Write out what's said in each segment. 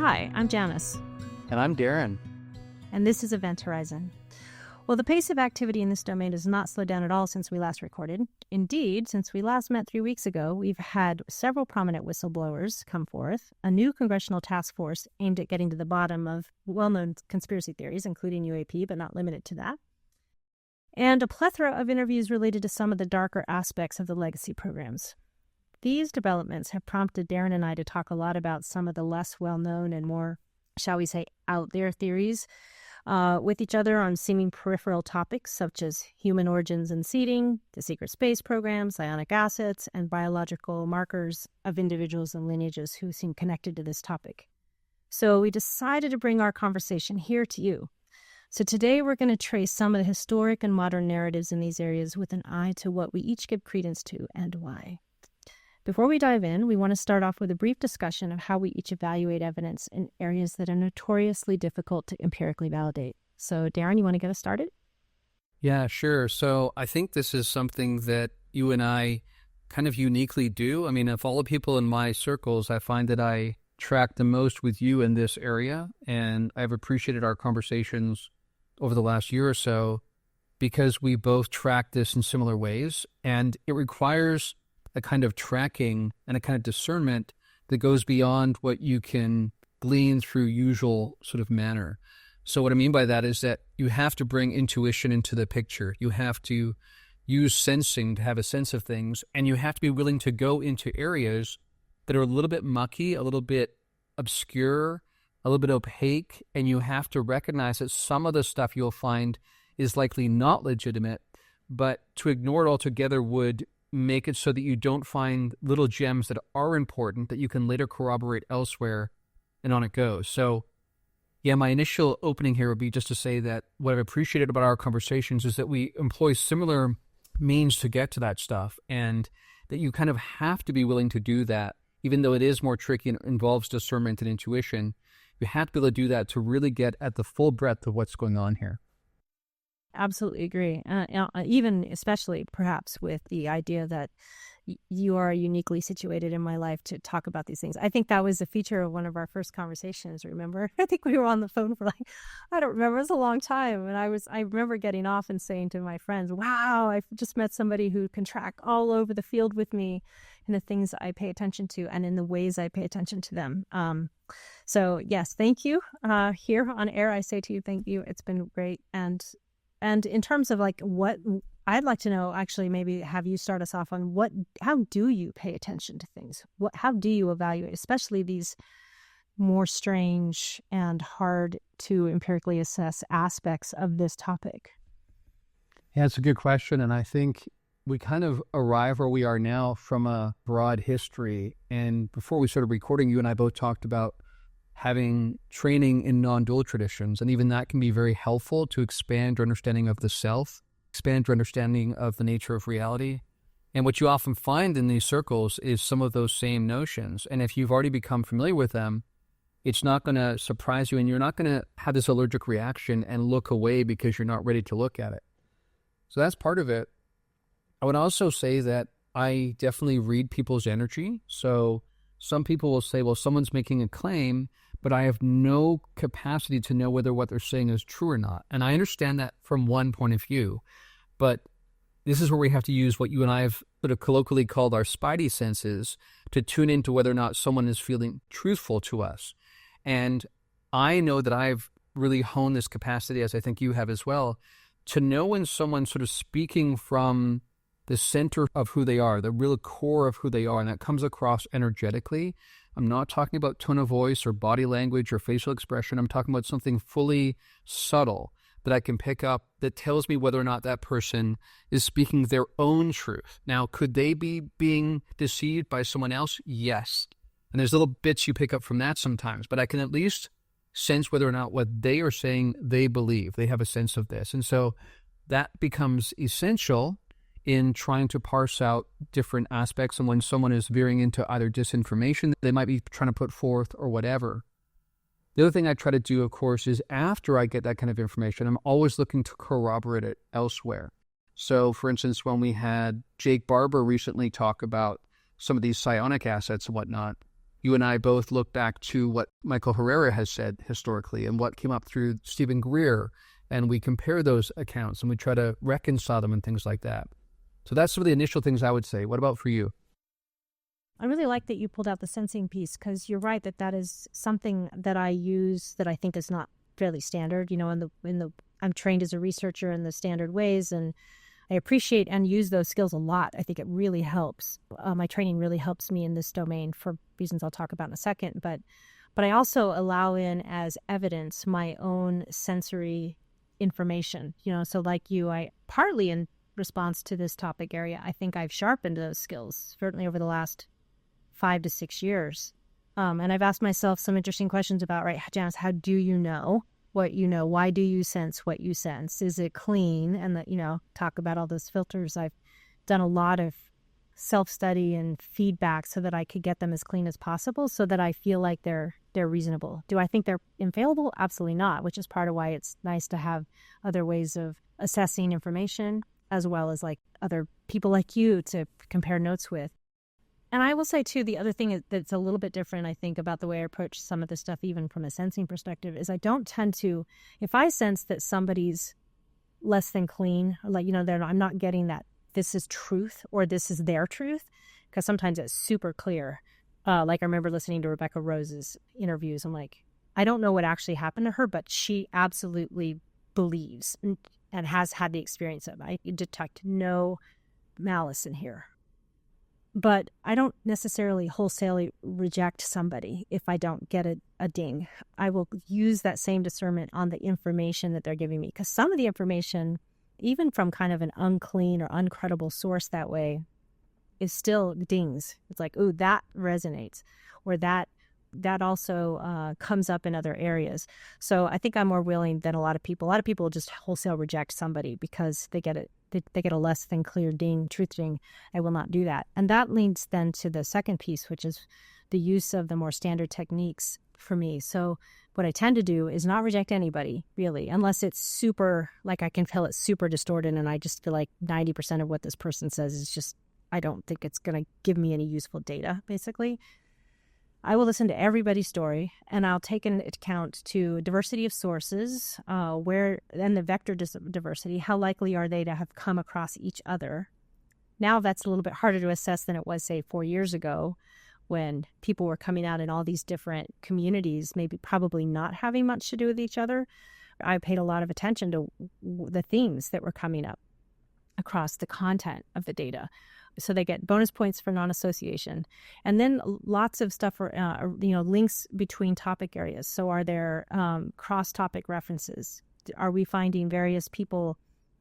Hi, I'm Janis. And I'm Darren. And this is Event Horizon. Well, the pace of activity in this domain has not slowed down at all since we last recorded. Indeed, since we last met 3 weeks ago, we've had several prominent whistleblowers come forth, a new congressional task force aimed at getting to the bottom of well-known conspiracy theories, including UAP, but not limited to that, and a plethora of interviews related to some of the darker aspects of the legacy programs. These developments have prompted Darren and I to talk a lot about some of the less well-known and more, shall we say, out there theories with each other on seeming peripheral topics such as human origins and seeding, the secret space program, psionic acids, and biological markers of individuals and lineages who seem connected to this topic. So we decided to bring our conversation here to you. So today we're going to trace some of the historic and modern narratives in these areas with an eye to what we each give credence to and why. Before we dive in, we want to start off with a brief discussion of how we each evaluate evidence in areas that are notoriously difficult to empirically validate. So, Darren, you want to get us started? Yeah, sure. So I think this is something that you and I kind of uniquely do. I mean, of all the people in my circles, I find that I track the most with you in this area, and I've appreciated our conversations over the last year or so because we both track this in similar ways, and it requires a kind of tracking and a kind of discernment that goes beyond what you can glean through usual sort of manner. So what I mean by that is that you have to bring intuition into the picture. You have to use sensing to have a sense of things, and you have to be willing to go into areas that are a little bit mucky, a little bit obscure, a little bit opaque, and you have to recognize that some of the stuff you'll find is likely not legitimate, but to ignore it altogether would make it so that you don't find little gems that are important that you can later corroborate elsewhere, and on it goes. So, yeah, my initial opening here would be just to say that what I've appreciated about our conversations is that we employ similar means to get to that stuff, and that you kind of have to be willing to do that, even though it is more tricky and involves discernment and intuition. You have to be able to do that to really get at the full breadth of what's going on here. Absolutely agree. Even especially perhaps with the idea that you are uniquely situated in my life to talk about these things. I think that was a feature of one of our first conversations, remember? I think we were on the phone for I don't remember, it was a long time. And I remember getting off and saying to my friends, wow, I just met somebody who can track all over the field with me in the things I pay attention to and in the ways I pay attention to them. So yes, thank you. Here on air, I say to you, thank you. It's been great. And in terms of what I'd like to know, actually, maybe have you start us off on how do you pay attention to things? How do you evaluate, especially these more strange and hard to empirically assess aspects of this topic? Yeah, it's a good question. And I think we kind of arrive where we are now from a broad history. And before we started recording, you and I both talked about having training in non-dual traditions, and even that can be very helpful to expand your understanding of the self, expand your understanding of the nature of reality. And what you often find in these circles is some of those same notions. And if you've already become familiar with them, it's not going to surprise you, and you're not going to have this allergic reaction and look away because you're not ready to look at it. So that's part of it. I would also say that I definitely read people's energy. So some people will say, well, someone's making a claim, but I have no capacity to know whether what they're saying is true or not. And I understand that from one point of view, but this is where we have to use what you and I have sort of colloquially called our spidey senses to tune into whether or not someone is feeling truthful to us. And I know that I've really honed this capacity, as I think you have as well, to know when someone's sort of speaking from the center of who they are, the real core of who they are, and that comes across energetically. I'm not talking about tone of voice or body language or facial expression. I'm talking about something fully subtle that I can pick up that tells me whether or not that person is speaking their own truth. Now, could they be being deceived by someone else? Yes. And there's little bits you pick up from that sometimes, but I can at least sense whether or not what they are saying they believe. They have a sense of this. And so that becomes essential in trying to parse out different aspects, and when someone is veering into either disinformation they might be trying to put forth or whatever. The other thing I try to do, of course, is after I get that kind of information, I'm always looking to corroborate it elsewhere. So, for instance, when we had Jake Barber recently talk about some of these psionic assets and whatnot, you and I both look back to what Michael Herrera has said historically and what came up through Stephen Greer, and we compare those accounts and we try to reconcile them and things like that. So that's some of the initial things I would say. What about for you? I really like that you pulled out the sensing piece, because you're right that is something that I use that I think is not fairly standard. I'm trained as a researcher in the standard ways, and I appreciate and use those skills a lot. I think it really helps. My training really helps me in this domain for reasons I'll talk about in a second. But I also allow in as evidence my own sensory information. So like you, I partly in response to this topic area, I think I've sharpened those skills, certainly over the last 5 to 6 years. And I've asked myself some interesting questions about, right, Janis, how do you know what you know? Why do you sense what you sense? Is it clean? And talk about all those filters. I've done a lot of self-study and feedback so that I could get them as clean as possible, so that I feel like they're reasonable. Do I think they're infallible? Absolutely not, which is part of why it's nice to have other ways of assessing information, as well as like other people like you to compare notes with. And I will say, too, the other thing that's a little bit different, I think, about the way I approach some of this stuff, even from a sensing perspective, is I don't tend to, if I sense that somebody's less than clean, like, I'm not getting that this is truth or this is their truth, because sometimes it's super clear. Like I remember listening to Rebecca Rose's interviews. I'm like, I don't know what actually happened to her, but she absolutely believes and has had the experience of it. I detect no malice in here. But I don't necessarily wholesalely reject somebody if I don't get a ding. I will use that same discernment on the information that they're giving me, because some of the information, even from kind of an unclean or uncredible source that way, is still dings. It's like, ooh, that resonates, or that also comes up in other areas. So I think I'm more willing than a lot of people. A lot of people just wholesale reject somebody because they get a less than clear ding, truth ding. I will not do that. And that leads then to the second piece, which is the use of the more standard techniques for me. So what I tend to do is not reject anybody, really, unless it's super, like I can feel it's super distorted and I just feel like 90% of what this person says is just, I don't think it's going to give me any useful data, basically. I will listen to everybody's story, and I'll take into account to diversity of sources, where and the vector diversity. How likely are they to have come across each other? Now that's a little bit harder to assess than it was, say, 4 years ago, when people were coming out in all these different communities, maybe probably not having much to do with each other. I paid a lot of attention to the themes that were coming up across the content of the data. So they get bonus points for non-association. And then lots of stuff for, links between topic areas. So are there cross-topic references? Are we finding various people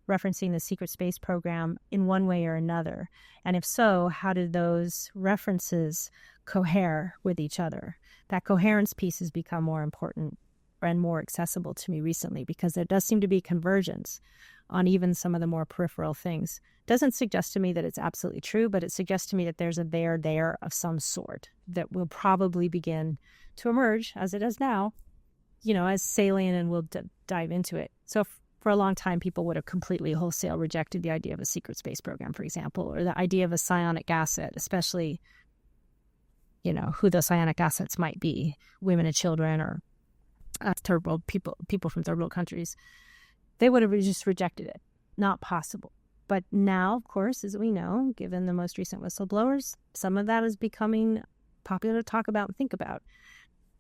referencing the secret space program in one way or another? And if so, how do those references cohere with each other? That coherence piece has become more important and more accessible to me recently, because there does seem to be convergence on even some of the more peripheral things. Doesn't suggest to me that it's absolutely true, but it suggests to me that there's a there of some sort that will probably begin to emerge, as it does now, as salient, and we'll dive into it. So for a long time, people would have completely wholesale rejected the idea of a secret space program, for example, or the idea of a psionic asset, especially, who those psionic assets might be, women and children, or third world people from third world countries. They would have just rejected it. Not possible. But now, of course, as we know, given the most recent whistleblowers, some of that is becoming popular to talk about and think about.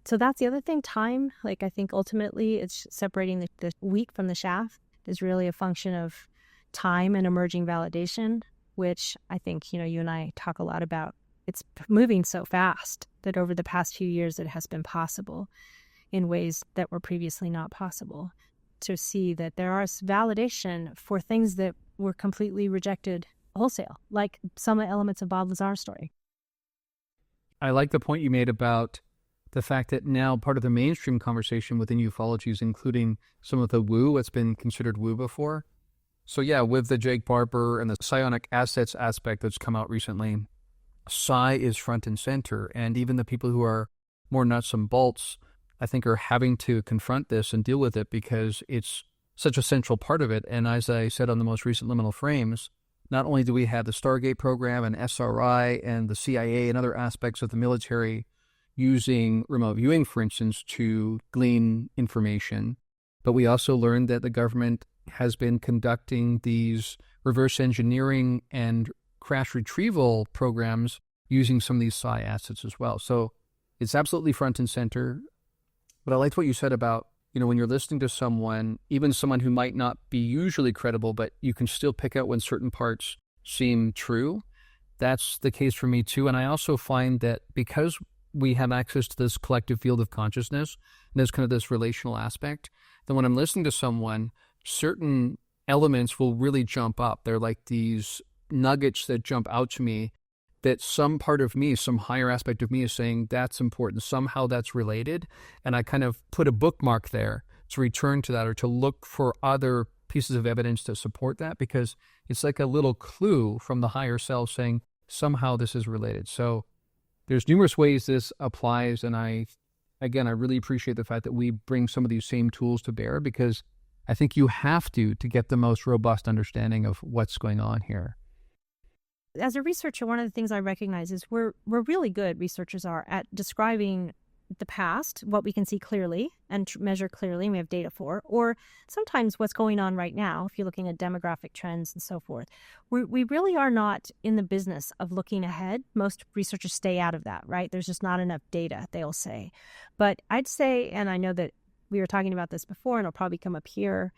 So that's the other thing, time. Like, I think ultimately it's separating the wheat from the chaff is really a function of time and emerging validation, which I think, you and I talk a lot about. It's moving so fast that over the past few years it has been possible in ways that were previously not possible, to see that there is validation for things that were completely rejected wholesale, like some elements of Bob Lazar's story. I like the point you made about the fact that now part of the mainstream conversation within ufology is including some of the woo, what's been considered woo before. So yeah, with the Jake Barber and the psionic assets aspect that's come out recently, psi is front and center, and even the people who are more nuts and bolts, I think, are having to confront this and deal with it because it's such a central part of it. And as I said on the most recent Liminal Frames, not only do we have the Stargate program and SRI and the CIA and other aspects of the military using remote viewing, for instance, to glean information. But we also learned that the government has been conducting these reverse engineering and crash retrieval programs using some of these psi assets as well. So it's absolutely front and center. But I liked what you said about, when you're listening to someone, even someone who might not be usually credible, but you can still pick out when certain parts seem true. That's the case for me too. And I also find that because we have access to this collective field of consciousness, and there's kind of this relational aspect, then when I'm listening to someone, certain elements will really jump up. They're like these nuggets that jump out to me, that some part of me, some higher aspect of me is saying that's important. Somehow that's related. And I kind of put a bookmark there to return to that or to look for other pieces of evidence to support that, because it's like a little clue from the higher self saying somehow this is related. So there's numerous ways this applies. And I really appreciate the fact that we bring some of these same tools to bear, because I think you have to get the most robust understanding of what's going on here. As a researcher, one of the things I recognize is we're really good, researchers are, at describing the past, what we can see clearly and measure clearly, and we have data for, or sometimes what's going on right now, if you're looking at demographic trends and so forth. We really are not in the business of looking ahead. Most researchers stay out of that, right? There's just not enough data, they'll say. But I'd say, and I know that we were talking about this before, and it'll probably come up here,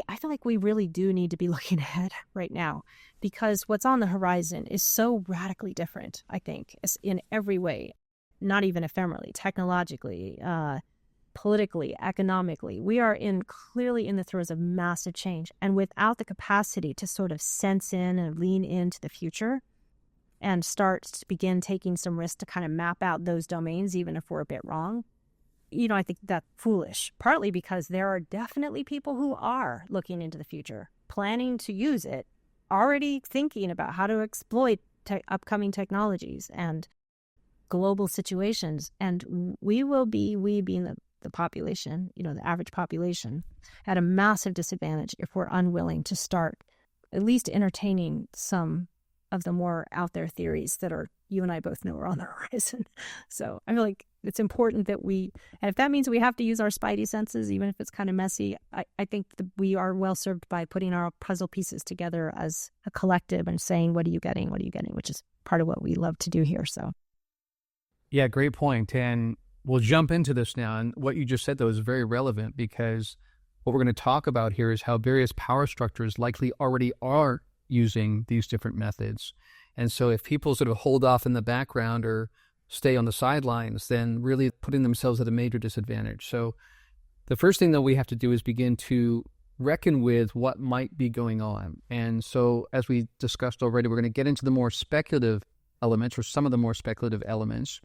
I feel like we really do need to be looking ahead right now, because what's on the horizon is so radically different, I think, in every way, not even ephemerally, technologically, politically, economically. We are clearly in the throes of massive change, and without the capacity to sort of sense in and lean into the future and start to begin taking some risks to kind of map out those domains, even if we're a bit wrong, I think that's foolish, partly because there are definitely people who are looking into the future, planning to use it, already thinking about how to exploit upcoming technologies and global situations. And we being the population, the average population, at a massive disadvantage if we're unwilling to start at least entertaining some of the more out there theories that you and I both know are on the horizon. So I feel like it's important that and if that means we have to use our spidey senses, even if it's kind of messy, I think that we are well served by putting our puzzle pieces together as a collective and saying, what are you getting, which is part of what we love to do here. So. Yeah, great point. And we'll jump into this now. And what you just said, though, is very relevant, because what we're going to talk about here is how various power structures likely already are using these different methods. And so if people sort of hold off in the background or stay on the sidelines, then really putting themselves at a major disadvantage. So the first thing that we have to do is begin to reckon with what might be going on. And so as we discussed already, we're going to get into the more speculative elements, or some of the more speculative elements.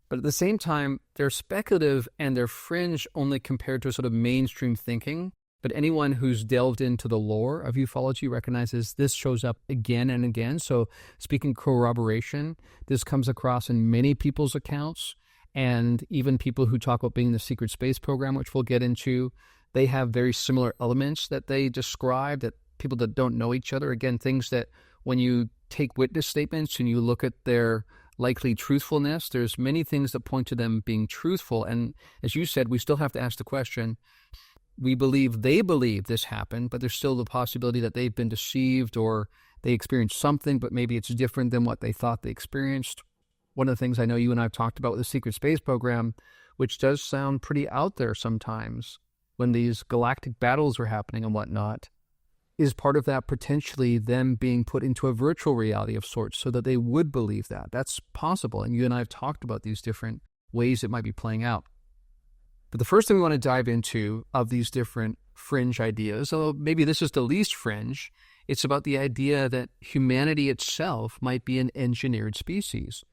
But at the same time, they're speculative and they're fringe only compared to sort of mainstream thinking. But anyone who's delved into the lore of ufology recognizes this shows up again and again. So speaking corroboration, this comes across in many people's accounts, and even people who talk about being in the secret space program, which we'll get into, they have very similar elements that they describe, that people that don't know each other, again, things that when you take witness statements and you look at their likely truthfulness, there's many things that point to them being truthful. And as you said, we still have to ask the question, we believe they believe this happened, but there's still the possibility that they've been deceived or they experienced something, but maybe it's different than what they thought they experienced. One of the things I know you and I have talked about with the secret space program, which does sound pretty out there sometimes when these galactic battles are happening and whatnot, is part of that potentially them being put into a virtual reality of sorts so that they would believe that. That's possible. And you and I have talked about these different ways it might be playing out. But the first thing we want to dive into of these different fringe ideas, although maybe this is the least fringe, it's about the idea that humanity itself might be an engineered species.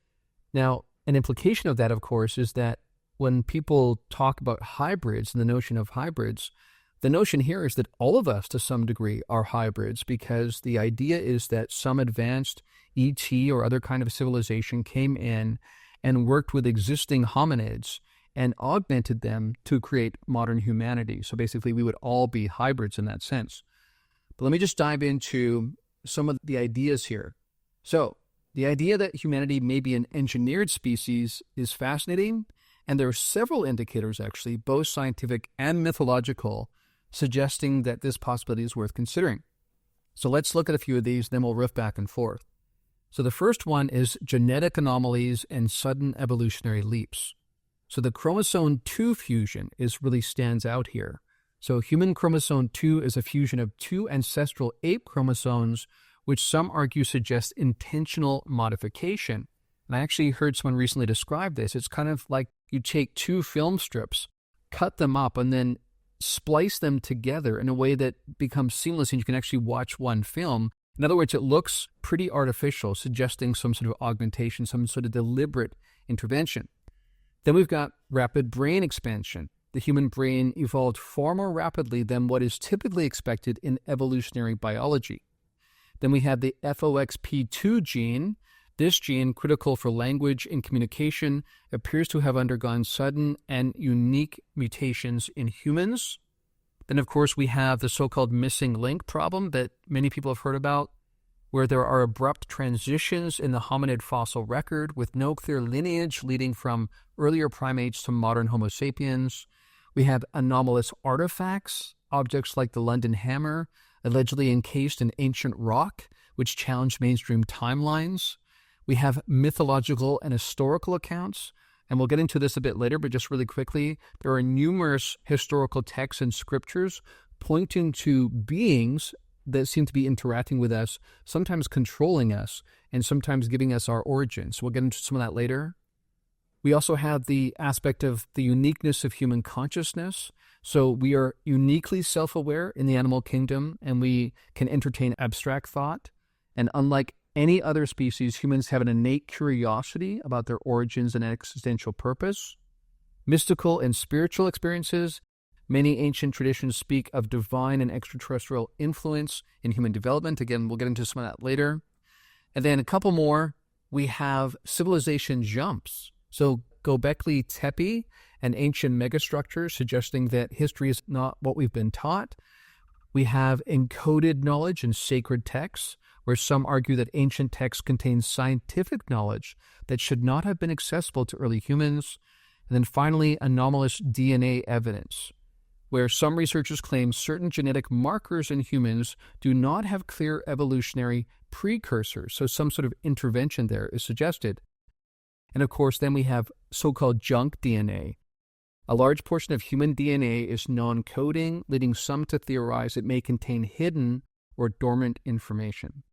Now, an implication of that, of course, is that when people talk about hybrids and the notion of hybrids, the notion here is that all of us to some degree are hybrids, because the idea is that some advanced ET or other kind of civilization came in and worked with existing hominids and augmented them to create modern humanity. So basically, we would all be hybrids in that sense. But let me just dive into some of the ideas here. So The idea that humanity may be an engineered species is fascinating, and there are several indicators, actually, both scientific and mythological, suggesting that this possibility is worth considering. So let's look at a few of these, then we'll riff back and forth. So the first one is genetic anomalies and sudden evolutionary leaps. So the chromosome 2 fusion really stands out here. So human chromosome 2 is a fusion of 2 ancestral ape chromosomes, which some argue suggests intentional modification. And I actually heard someone recently describe this. It's kind of like you take 2 film strips, cut them up, and then splice them together in a way that becomes seamless and you can actually watch one film. In other words, it looks pretty artificial, suggesting some sort of augmentation, some sort of deliberate intervention. Then we've got rapid brain expansion. The human brain evolved far more rapidly than what is typically expected in evolutionary biology. Then we have the FOXP2 gene. This gene, critical for language and communication, appears to have undergone sudden and unique mutations in humans. Then, of course, we have the so-called missing link problem that many people have heard about, where there are abrupt transitions in the hominid fossil record with no clear lineage leading from earlier primates to modern Homo sapiens. We have anomalous artifacts, objects like the London Hammer, allegedly encased in ancient rock, which challenge mainstream timelines. We have mythological and historical accounts, and we'll get into this a bit later, but just really quickly, there are numerous historical texts and scriptures pointing to beings that seem to be interacting with us, sometimes controlling us, and sometimes giving us our origins. We'll get into some of that later. We also have the aspect of the uniqueness of human consciousness. So we are uniquely self-aware in the animal kingdom, and we can entertain abstract thought. And unlike any other species, humans have an innate curiosity about their origins and existential purpose. Mystical and spiritual experiences. Many ancient traditions speak of divine and extraterrestrial influence in human development. Again, we'll get into some of that later. And then a couple more. We have civilization jumps. So Göbekli Tepe, an ancient megastructure suggesting that history is not what we've been taught. We have encoded knowledge in sacred texts, where some argue that ancient texts contain scientific knowledge that should not have been accessible to early humans. And then finally, anomalous DNA evidence, where some researchers claim certain genetic markers in humans do not have clear evolutionary precursors, so some sort of intervention there is suggested. And of course, then we have so-called junk DNA. A large portion of human DNA is non-coding, leading some to theorize it may contain hidden or dormant information.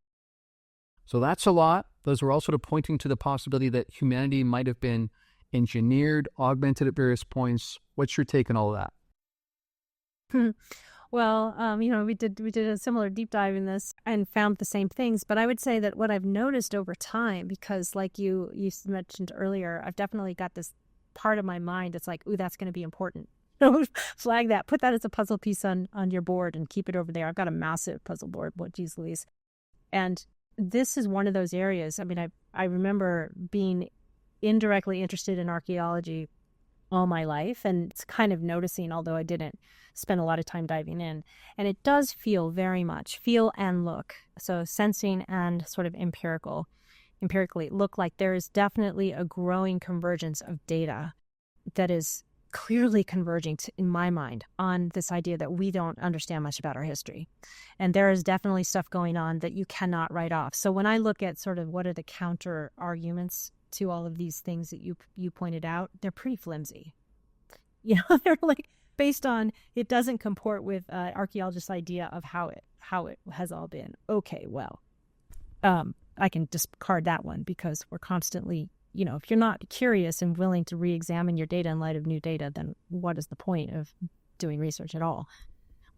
So that's a lot. Those are all sort of pointing to the possibility that humanity might have been engineered, augmented at various points. What's your take on all of that? Well, we did a similar deep dive in this and found the same things. But I would say that what I've noticed over time, because like you mentioned earlier, I've definitely got this part of my mind that's like, ooh, that's going to be important. Flag that, put that as a puzzle piece on your board and keep it over there. I've got a massive puzzle board, what geez Louise. And this is one of those areas. I mean, I remember being indirectly interested in archaeology all my life, and it's kind of noticing, although I didn't spend a lot of time diving in. And it does feel very much, feel and look, so sensing and sort of empirically look like there is definitely a growing convergence of data that is clearly converging in my mind on this idea that we don't understand much about our history. And there is definitely stuff going on that you cannot write off. So when I look at sort of what are the counter arguments to all of these things that you pointed out, they're pretty flimsy. They're like based on it doesn't comport with archaeologists' idea of how it has all been. Okay, well, I can discard that one because we're constantly, if you're not curious and willing to re-examine your data in light of new data, then what is the point of doing research at all?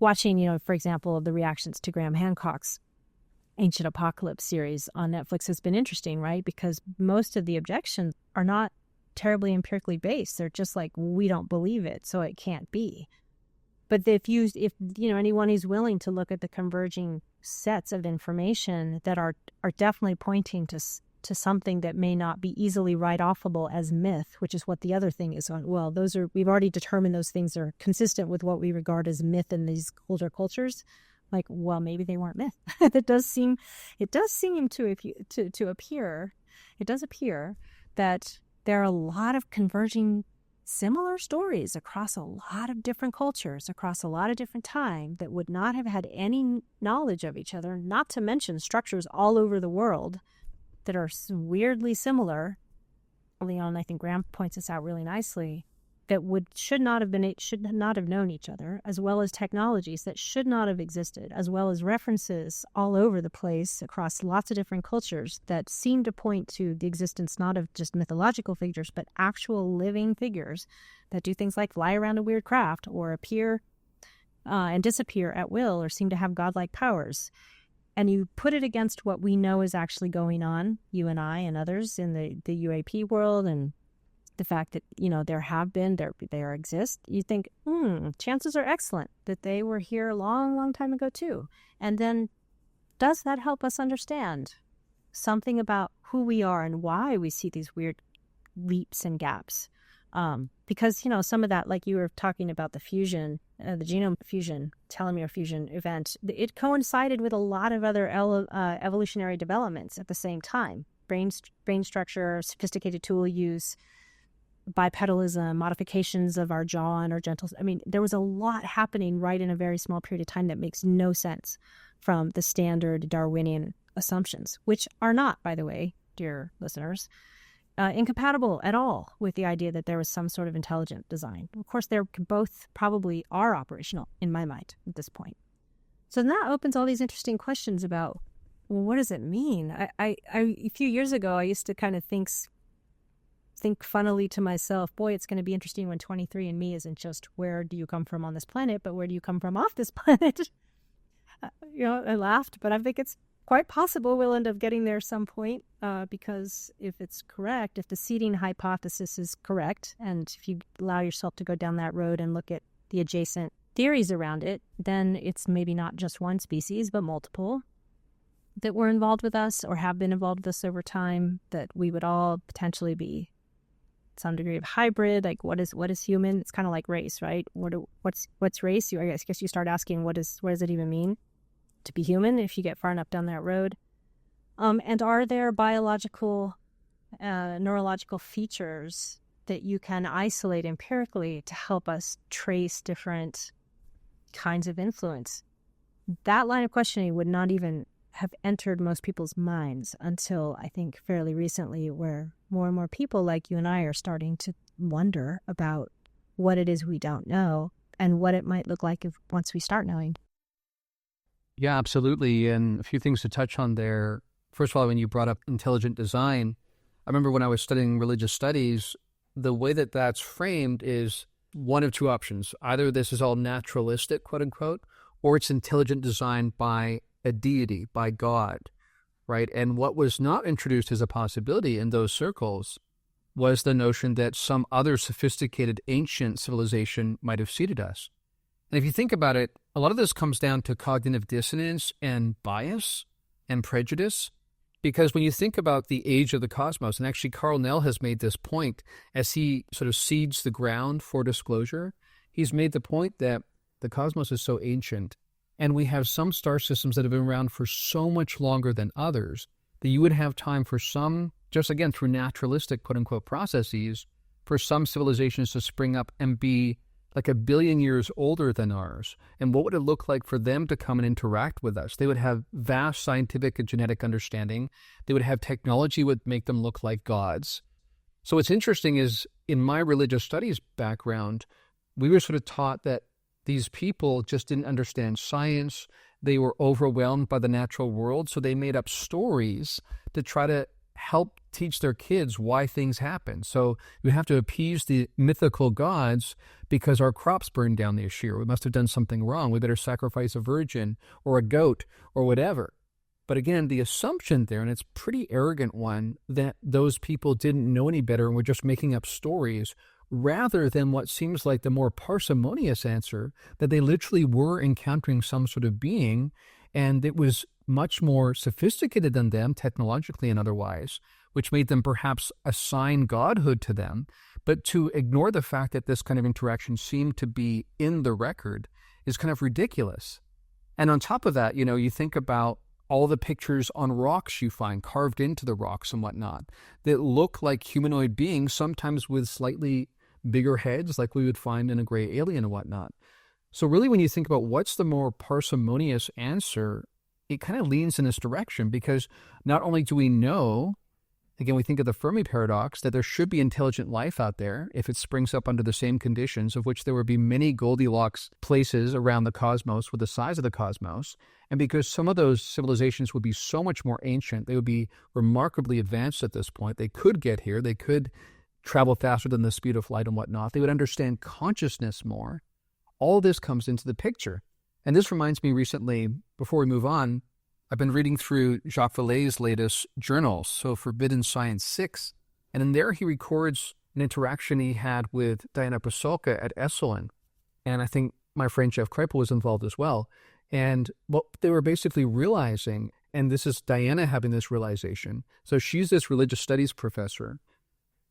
Watching, for example, the reactions to Graham Hancock's Ancient Apocalypse series on Netflix has been interesting, right? Because most of the objections are not terribly empirically based. They're just like, we don't believe it, so it can't be. But if anyone who's willing to look at the converging sets of information that are definitely pointing to something that may not be easily write-offable as myth, which is what the other thing is on. Well, we've already determined those things are consistent with what we regard as myth in these older cultures. Like, well, maybe they weren't myth. It does seem to appear it does appear that there are a lot of converging similar stories across a lot of different cultures, across a lot of different time, that would not have had any knowledge of each other, not to mention structures all over the world that are weirdly similar. Leon, I think Graham points this out really nicely, that should not have known each other, as well as technologies that should not have existed, as well as references all over the place across lots of different cultures that seem to point to the existence not of just mythological figures, but actual living figures that do things like fly around a weird craft or appear and disappear at will, or seem to have godlike powers. And you put it against what we know is actually going on, you and I and others in the UAP world, and the fact that, there exist, you think, chances are excellent that they were here a long, long time ago too. And then does that help us understand something about who we are and why we see these weird leaps and gaps? Because, some of that, like you were talking about the fusion, the genome fusion, telomere fusion event, it coincided with a lot of other evolutionary developments at the same time. Brain structure, sophisticated tool use, bipedalism, modifications of our jaw and our gentles. I mean, there was a lot happening right in a very small period of time that makes no sense from the standard Darwinian assumptions, which are not, by the way, dear listeners, incompatible at all with the idea that there was some sort of intelligent design. Of course, they're both probably are operational in my mind at this point. So then that opens all these interesting questions about, well, what does it mean? A few years ago, I used to kind of think funnily to myself, boy, it's going to be interesting when 23andMe isn't just where do you come from on this planet, but where do you come from off this planet? I laughed, but I think it's quite possible we'll end up getting there some point, because if it's correct, if the seeding hypothesis is correct, and if you allow yourself to go down that road and look at the adjacent theories around it, then it's maybe not just one species, but multiple that were involved with us or have been involved with us over time, that we would all potentially be some degree of hybrid. Like what is human? It's kind of like race, right? What's race? I guess you start asking what does it even mean to be human if you get far enough down that road? And are there biological, neurological features that you can isolate empirically to help us trace different kinds of influence? That line of questioning would not even have entered most people's minds until, I think, fairly recently, where more and more people like you and I are starting to wonder about what it is we don't know and what it might look like once we start knowing. Yeah, absolutely. And a few things to touch on there. First of all, when you brought up intelligent design, I remember when I was studying religious studies, the way that that's framed is one of two options. Either this is all naturalistic, quote unquote, or it's intelligent design by a deity, by God, right? And what was not introduced as a possibility in those circles was the notion that some other sophisticated ancient civilization might have seeded us. And if you think about it, a lot of this comes down to cognitive dissonance and bias and prejudice, because when you think about the age of the cosmos, and actually Carl Nell has made this point as he sort of seeds the ground for disclosure, he's made the point that the cosmos is so ancient, and we have some star systems that have been around for so much longer than others that you would have time for some, just again through naturalistic quote-unquote processes, for some civilizations to spring up and be like 1 billion years older than ours. And what would it look like for them to come and interact with us? They would have vast scientific and genetic understanding. They would have technology would make them look like gods. So what's interesting is in my religious studies background, we were sort of taught that these people just didn't understand science. They were overwhelmed by the natural world, so they made up stories to try to help teach their kids why things happen. So we have to appease the mythical gods because our crops burned down this year. We must have done something wrong. We better sacrifice a virgin or a goat or whatever. But again, the assumption there, and it's a pretty arrogant one, that those people didn't know any better and were just making up stories, rather than what seems like the more parsimonious answer, that they literally were encountering some sort of being, and it was much more sophisticated than them, technologically and otherwise, which made them perhaps assign godhood to them. But to ignore the fact that this kind of interaction seemed to be in the record is kind of ridiculous. And on top of that, you think about all the pictures on rocks you find carved into the rocks and whatnot that look like humanoid beings, sometimes with slightly bigger heads like we would find in a gray alien and whatnot. So really, when you think about what's the more parsimonious answer, it kind of leans in this direction, because not only do we know, again, we think of the Fermi paradox, that there should be intelligent life out there if it springs up under the same conditions, of which there would be many Goldilocks places around the cosmos with the size of the cosmos. And because some of those civilizations would be so much more ancient, they would be remarkably advanced at this point. They could get here. They could travel faster than the speed of light and whatnot. They would understand consciousness more. All this comes into the picture. And this reminds me recently, before we move on, I've been reading through Jacques Vallée's latest journals, so Forbidden Science 6, and in there he records an interaction he had with Diana Pasulka at Esalen, and I think my friend Jeff Kripal was involved as well. And what they were basically realizing, and this is Diana having this realization, so she's this religious studies professor,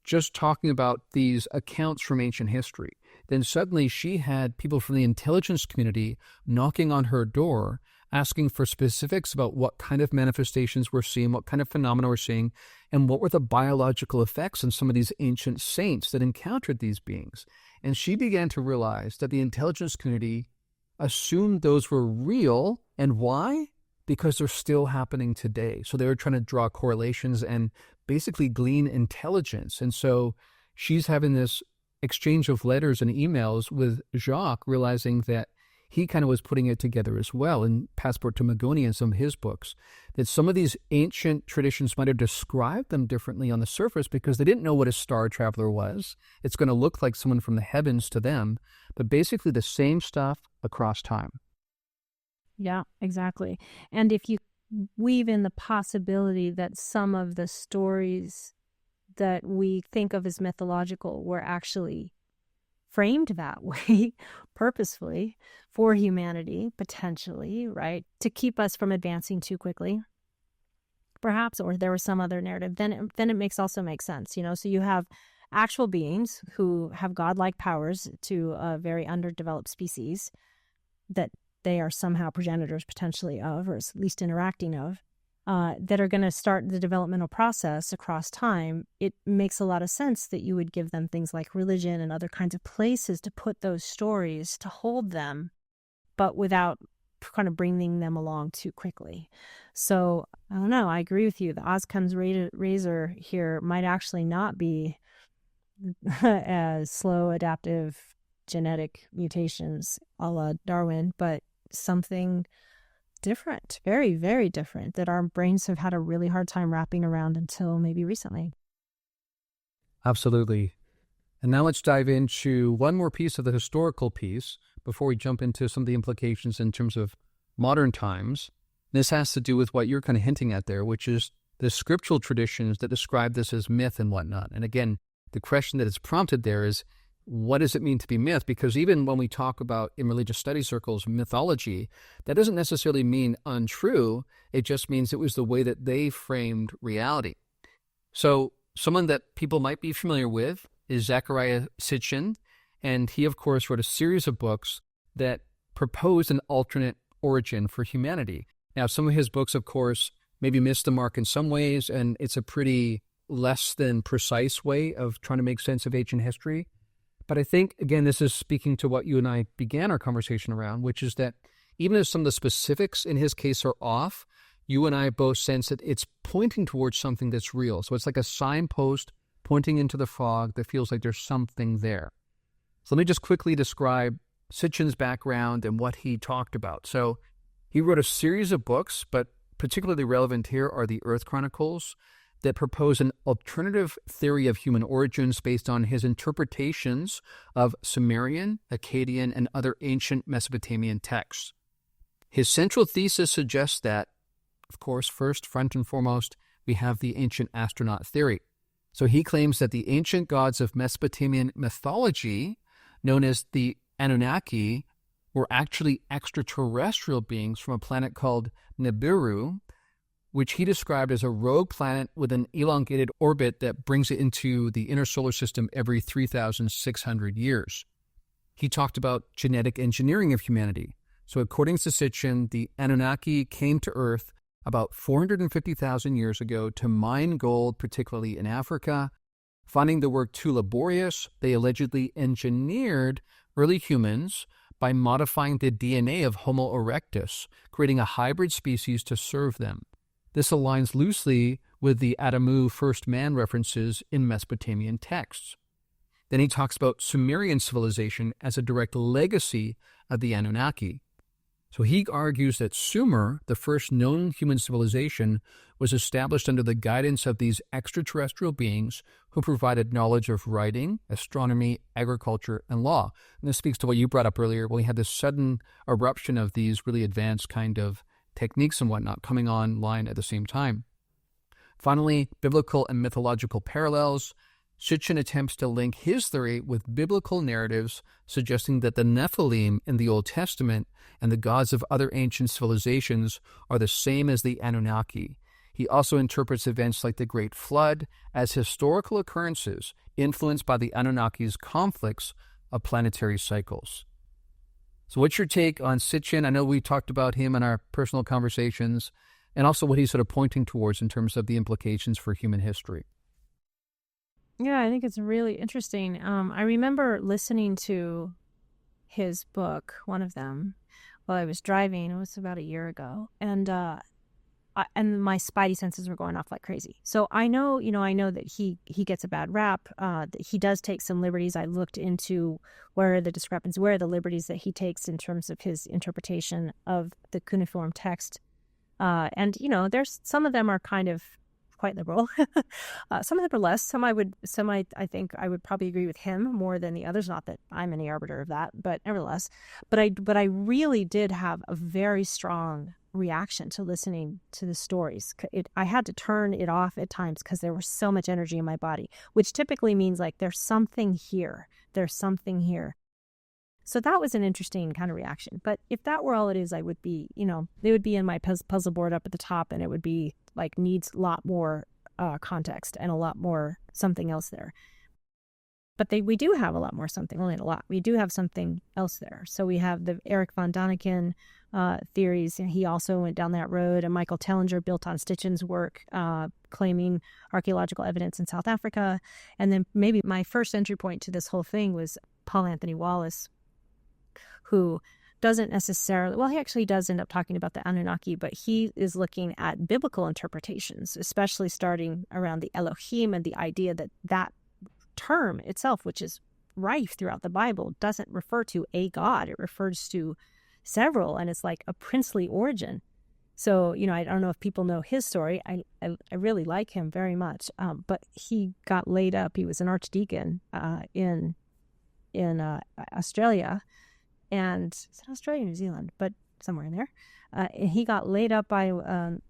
just talking about these accounts from ancient history. Then suddenly she had people from the intelligence community knocking on her door, asking for specifics about what kind of manifestations we're seeing, what kind of phenomena we're seeing, and what were the biological effects on some of these ancient saints that encountered these beings. And she began to realize that the intelligence community assumed those were real. And why? Because they're still happening today. So they were trying to draw correlations and basically glean intelligence. And so she's having this exchange of letters and emails with Jacques, realizing that he kind of was putting it together as well in Passport to Magoni and some of his books, that some of these ancient traditions might have described them differently on the surface because they didn't know what a star traveler was. It's going to look like someone from the heavens to them, but basically the same stuff across time. Yeah, exactly. And if you weave in the possibility that some of the stories that we think of as mythological were actually framed that way purposefully for humanity, potentially, right? To keep us from advancing too quickly, perhaps, or there was some other narrative, then it makes sense, So you have actual beings who have godlike powers to a very underdeveloped species that they are somehow progenitors potentially of, or at least interacting of, that are going to start the developmental process across time. It makes a lot of sense that you would give them things like religion and other kinds of places to put those stories, to hold them, but without kind of bringing them along too quickly. So I don't know. I agree with you. The Occam's razor here might actually not be as slow adaptive genetic mutations a la Darwin, but something different, very, very different, that our brains have had a really hard time wrapping around until maybe recently. Absolutely. And now let's dive into one more piece of the historical piece before we jump into some of the implications in terms of modern times. This has to do with what you're kind of hinting at there, which is the scriptural traditions that describe this as myth and whatnot. And again, the question that is prompted there is, what does it mean to be myth? Because even when we talk about in religious study circles, mythology, that doesn't necessarily mean untrue. It just means it was the way that they framed reality. So someone that people might be familiar with is Zecharia Sitchin, and he, of course, wrote a series of books that proposed an alternate origin for humanity. Now, some of his books, of course, maybe missed the mark in some ways, and it's a pretty less than precise way of trying to make sense of ancient history. But I think, again, this is speaking to what you and I began our conversation around, which is that even if some of the specifics in his case are off, you and I both sense that it's pointing towards something that's real. So it's like a signpost pointing into the fog that feels like there's something there. So let me just quickly describe Sitchin's background and what he talked about. So he wrote a series of books, but particularly relevant here are the Earth Chronicles, that propose an alternative theory of human origins based on his interpretations of Sumerian, Akkadian, and other ancient Mesopotamian texts. His central thesis suggests that, of course, first, front and foremost, we have the ancient astronaut theory. So he claims that the ancient gods of Mesopotamian mythology, known as the Anunnaki, were actually extraterrestrial beings from a planet called Nibiru, which he described as a rogue planet with an elongated orbit that brings it into the inner solar system every 3,600 years. He talked about genetic engineering of humanity. So according to Sitchin, the Anunnaki came to Earth about 450,000 years ago to mine gold, particularly in Africa. Finding the work too laborious, they allegedly engineered early humans by modifying the DNA of Homo erectus, creating a hybrid species to serve them. This aligns loosely with the Adamu first man references in Mesopotamian texts. Then he talks about Sumerian civilization as a direct legacy of the Anunnaki. So he argues that Sumer, the first known human civilization, was established under the guidance of these extraterrestrial beings who provided knowledge of writing, astronomy, agriculture, and law. And this speaks to what you brought up earlier when we had this sudden eruption of these really advanced kind of techniques and whatnot coming online at the same time. Finally, biblical and mythological parallels. Sitchin attempts to link his theory with biblical narratives, suggesting that the Nephilim in the Old Testament and the gods of other ancient civilizations are the same as the Anunnaki. He also interprets events like the Great Flood as historical occurrences influenced by the Anunnaki's conflicts of planetary cycles. So what's your take on Sitchin? I know we talked about him in our personal conversations, and also what he's sort of pointing towards in terms of the implications for human history. Yeah, I think it's really interesting. I remember listening to his book, one of them, while I was driving. It was about a year ago, and my spidey senses were going off like crazy. So I know that he gets a bad rap. That he does take some liberties. I looked into where are the liberties that he takes in terms of his interpretation of the cuneiform text. And there's some of them are kind of quite liberal. Some of them are less. I think I would probably agree with him more than the others. Not that I'm any arbiter of that, but nevertheless. But I really did have a very strong reaction to listening to the stories. I had to turn it off at times because there was so much energy in my body, which typically means like there's something here. There's something here. So that was an interesting kind of reaction. But if that were all it is, I would be, they would be in my puzzle board up at the top, and it would be like needs a lot more context and a lot more something else there. But we do have a lot more something, only a lot. We do have something else there. So we have the Eric von Daniken theories. And he also went down that road. And Michael Tellinger built on Stitchin's work, claiming archaeological evidence in South Africa. And then maybe my first entry point to this whole thing was Paul Anthony Wallace, who doesn't necessarily, well, he actually does end up talking about the Anunnaki, but he is looking at biblical interpretations, especially starting around the Elohim and the idea that that term itself, which is rife throughout the Bible, doesn't refer to a god. It refers to several, and it's like a princely origin. So, I don't know if people know his story. I really like him very much, but he got laid up. He was an archdeacon in Australia. And is it Australia or New Zealand? But somewhere in there. He got laid up by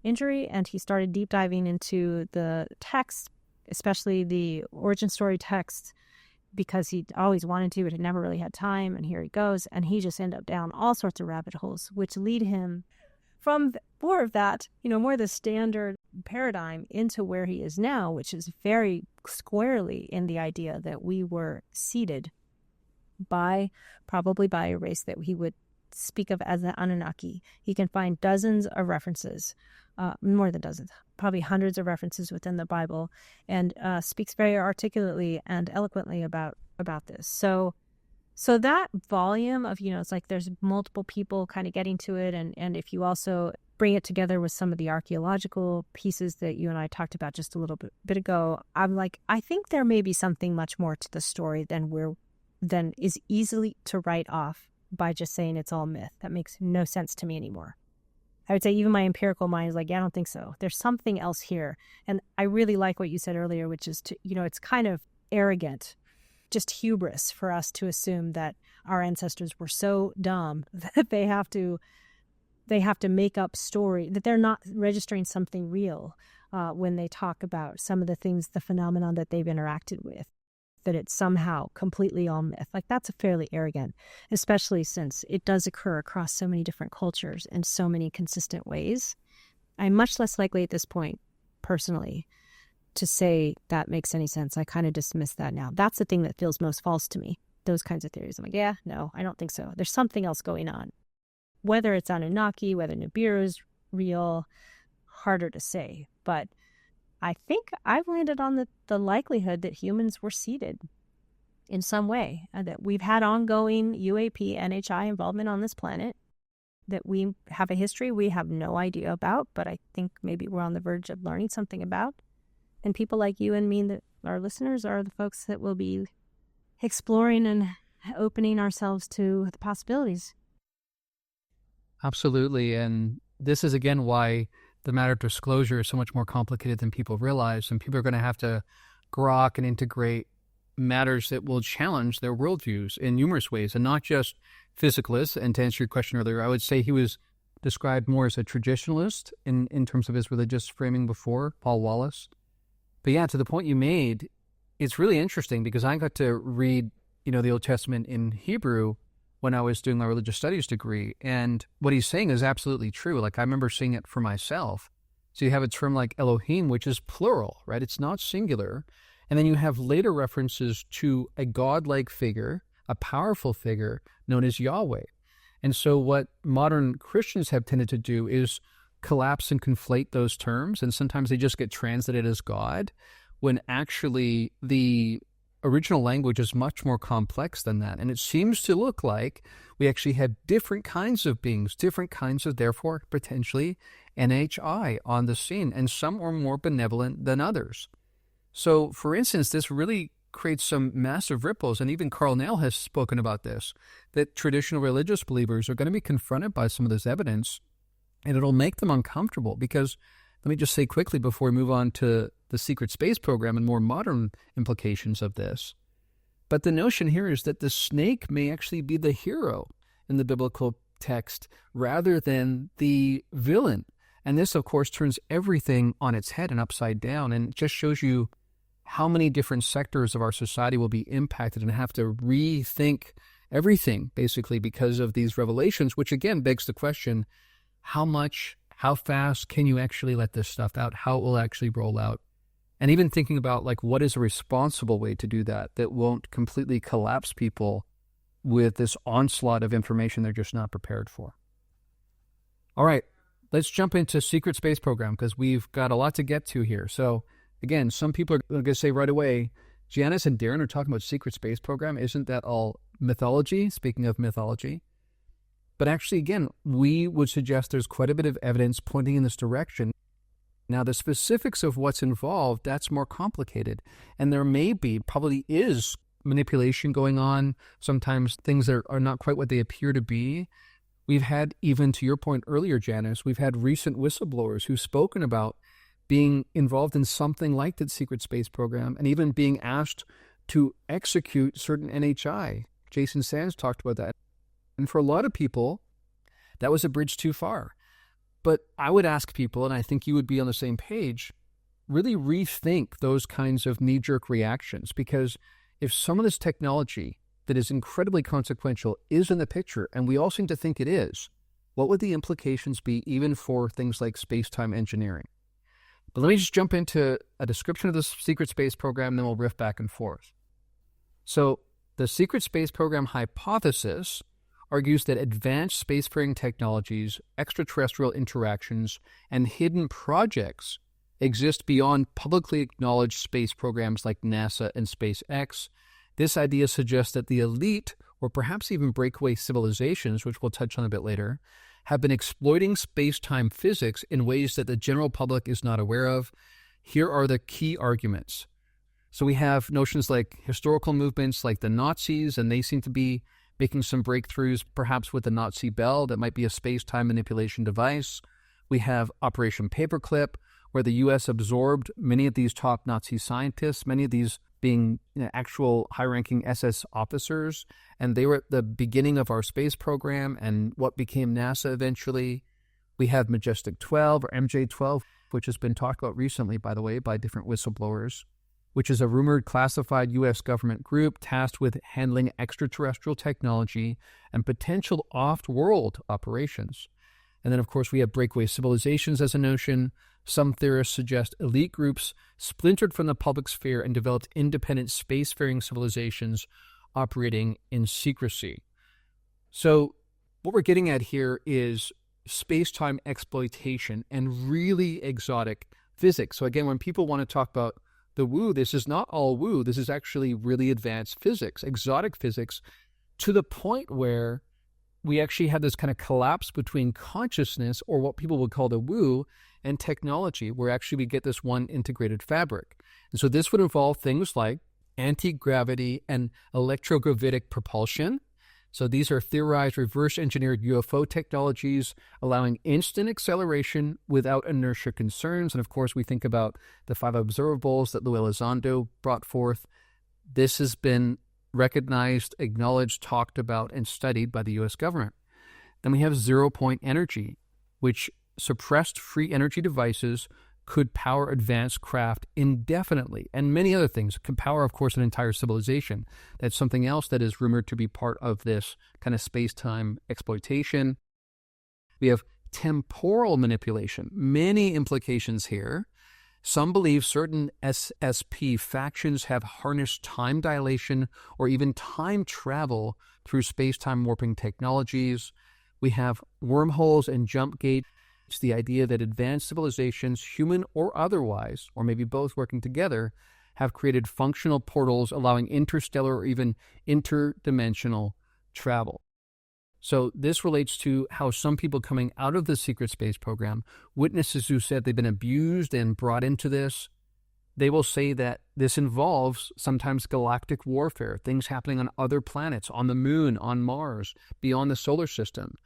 injury, and he started deep diving into the text, especially the origin story text, because he always wanted to, but had never really had time. And here he goes. And he just ended up down all sorts of rabbit holes, which lead him from more of that, more the standard paradigm into where he is now, which is very squarely in the idea that we were seeded probably by a race that he would speak of as the Anunnaki. He can find dozens of references, more than dozens, probably hundreds of references within the Bible, and speaks very articulately and eloquently about this. So that volume of, it's like there's multiple people kind of getting to it, and if you also bring it together with some of the archaeological pieces that you and I talked about just a little bit ago, I'm like, I think there may be something much more to the story than is easily to write off by just saying it's all myth. That makes no sense to me anymore. I would say even my empirical mind is like, yeah, I don't think so. There's something else here. And I really like what you said earlier, which is it's kind of arrogant, just hubris for us to assume that our ancestors were so dumb that they have to make up story, that they're not registering something real when they talk about some of the things, the phenomenon that they've interacted with, that it's somehow completely all myth. Like, that's fairly arrogant, especially since it does occur across so many different cultures in so many consistent ways. I'm much less likely at this point, personally, to say that makes any sense. I kind of dismiss that now. That's the thing that feels most false to me, those kinds of theories. I'm like, yeah, no, I don't think so. There's something else going on. Whether it's Anunnaki, whether Nibiru is real, harder to say. But I think I've landed on the likelihood that humans were seeded in some way, and that we've had ongoing UAP, NHI involvement on this planet, that we have a history we have no idea about, but I think maybe we're on the verge of learning something about. And people like you and me, that our listeners, are the folks that will be exploring and opening ourselves to the possibilities. Absolutely. And this is, again, why the matter of disclosure is so much more complicated than people realize. And people are going to have to grok and integrate matters that will challenge their worldviews in numerous ways, and not just physicalists. And to answer your question earlier, I would say he was described more as a traditionalist in terms of his religious framing before, Paul Wallace. But yeah, to the point you made, it's really interesting because I got to read, the Old Testament in Hebrew when I was doing my religious studies degree. And what he's saying is absolutely true. Like, I remember seeing it for myself. So you have a term like Elohim, which is plural, right? It's not singular. And then you have later references to a godlike figure, a powerful figure known as Yahweh. And so what modern Christians have tended to do is collapse and conflate those terms. And sometimes they just get translated as God, when actually the original language is much more complex than that. And it seems to look like we actually have different kinds of beings, different kinds of, therefore, potentially NHI on the scene, and some are more benevolent than others. So, for instance, this really creates some massive ripples, and even Carl Nell has spoken about this, that traditional religious believers are going to be confronted by some of this evidence, and it'll make them uncomfortable. Because, let me just say quickly before we move on to the secret space program and more modern implications of this, but the notion here is that the snake may actually be the hero in the biblical text rather than the villain. And this, of course, turns everything on its head and upside down, and it just shows you how many different sectors of our society will be impacted and have to rethink everything, basically, because of these revelations, which again begs the question, how fast can you actually let this stuff out? How it will actually roll out? And even thinking about, like, what is a responsible way to do that won't completely collapse people with this onslaught of information they're just not prepared for. All right, let's jump into secret space program, because we've got a lot to get to here. So again, some people are going to say right away, Janis and Darren are talking about secret space program. Isn't that all mythology? Speaking of mythology. But actually, again, we would suggest there's quite a bit of evidence pointing in this direction. Now, the specifics of what's involved, that's more complicated. And there probably is manipulation going on. Sometimes things are not quite what they appear to be. We've had, even to your point earlier, Janis, we've had recent whistleblowers who've spoken about being involved in something like that secret space program, and even being asked to execute certain NHI. Jason Sands talked about that. And for a lot of people, that was a bridge too far. But I would ask people, and I think you would be on the same page, really rethink those kinds of knee-jerk reactions. Because if some of this technology that is incredibly consequential is in the picture, and we all seem to think it is, what would the implications be even for things like space-time engineering? But let me just jump into a description of the secret space program, then we'll riff back and forth. So the secret space program hypothesis argues that advanced spacefaring technologies, extraterrestrial interactions, and hidden projects exist beyond publicly acknowledged space programs like NASA and SpaceX. This idea suggests that the elite, or perhaps even breakaway civilizations, which we'll touch on a bit later, have been exploiting space-time physics in ways that the general public is not aware of. Here are the key arguments. So we have notions like historical movements like the Nazis, and they seem to be making some breakthroughs, perhaps with the Nazi bell that might be a space-time manipulation device. We have Operation Paperclip, where the U.S. absorbed many of these top Nazi scientists, many of these being actual high-ranking SS officers, and they were at the beginning of our space program and what became NASA eventually. We have Majestic 12, or MJ-12, which has been talked about recently, by the way, by different whistleblowers, which is a rumored classified U.S. government group tasked with handling extraterrestrial technology and potential off-world operations. And then, of course, we have breakaway civilizations as a notion. Some theorists suggest elite groups splintered from the public sphere and developed independent spacefaring civilizations operating in secrecy. So what we're getting at here is space-time exploitation and really exotic physics. So again, when people want to talk about the woo, this is not all woo. This is actually really advanced physics, exotic physics, to the point where we actually have this kind of collapse between consciousness, or what people would call the woo, and technology, where actually we get this one integrated fabric. And so this would involve things like anti-gravity and electrogravitic propulsion. So these are theorized reverse-engineered UFO technologies, allowing instant acceleration without inertia concerns. And of course, we think about the 5 observables that Luis Elizondo brought forth. This has been recognized, acknowledged, talked about, and studied by the U.S. government. Then we have zero-point energy, which suppressed free energy devices could power advanced craft indefinitely, and many other things. Could power, of course, an entire civilization. That's something else that is rumored to be part of this kind of space-time exploitation. We have temporal manipulation. Many implications here. Some believe certain SSP factions have harnessed time dilation or even time travel through space-time warping technologies. We have wormholes and jump gates. It's the idea that advanced civilizations, human or otherwise, or maybe both working together, have created functional portals allowing interstellar or even interdimensional travel. So this relates to how some people coming out of the secret space program, witnesses who said they've been abused and brought into this, they will say that this involves sometimes galactic warfare, things happening on other planets, on the moon, on Mars, beyond the solar system.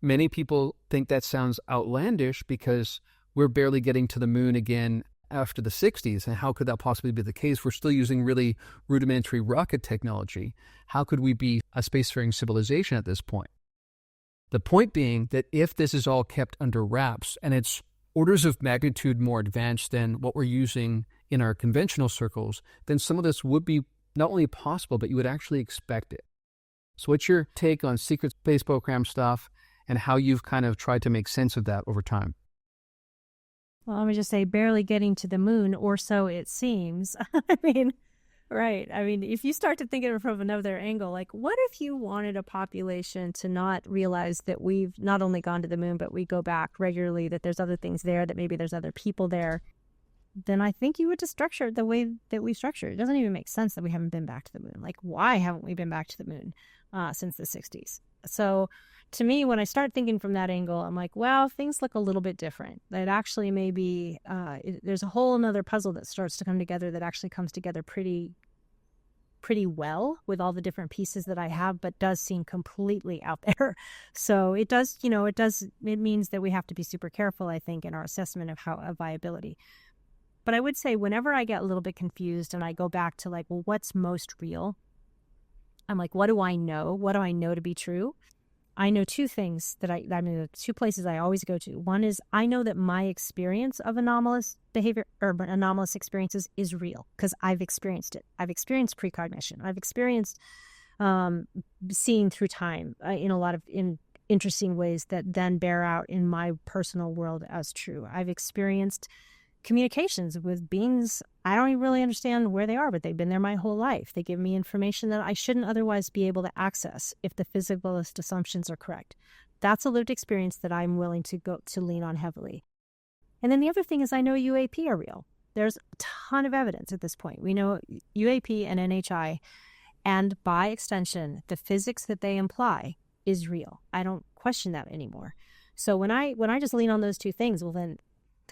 Many people think that sounds outlandish because we're barely getting to the moon again after the 60s. And how could that possibly be the case? We're still using really rudimentary rocket technology. How could we be a spacefaring civilization at this point? The point being that if this is all kept under wraps and it's orders of magnitude more advanced than what we're using in our conventional circles, then some of this would be not only possible, but you would actually expect it. So what's your take on secret space program stuff and how you've kind of tried to make sense of that over time? Well, let me just say, barely getting to the moon, or so it seems. I mean, right. I mean, if you start to think of it from another angle, like, what if you wanted a population to not realize that we've not only gone to the moon, but we go back regularly, that there's other things there, that maybe there's other people there? Then I think you would just structure it the way that we structure it. It doesn't even make sense that we haven't been back to the moon. Like, why haven't we been back to the moon since the 60s? So to me, when I start thinking from that angle, I'm like, well, things look a little bit different. That actually maybe there's a whole another puzzle that starts to come together that actually comes together pretty well with all the different pieces that I have, but does seem completely out there. So it does, it means that we have to be super careful, I think, in our assessment of viability. But I would say whenever I get a little bit confused and I go back to like, well, what's most real? I'm like, what do I know? What do I know to be true? I know two things the two places I always go to. One is I know that my experience of anomalous behavior or anomalous experiences is real because I've experienced it. I've experienced precognition. I've experienced seeing through time in a lot of interesting ways that then bear out in my personal world as true. I've experienced communications with beings I don't even really understand where they are, but they've been there my whole life. They give me information that I shouldn't otherwise be able to access if the physicalist assumptions are correct. That's a lived experience that I'm willing to lean on heavily. And then the other thing is I know UAP are real. There's a ton of evidence at this point. We know UAP and NHI, and by extension, the physics that they imply is real. I don't question that anymore. So when I just lean on those two things, well then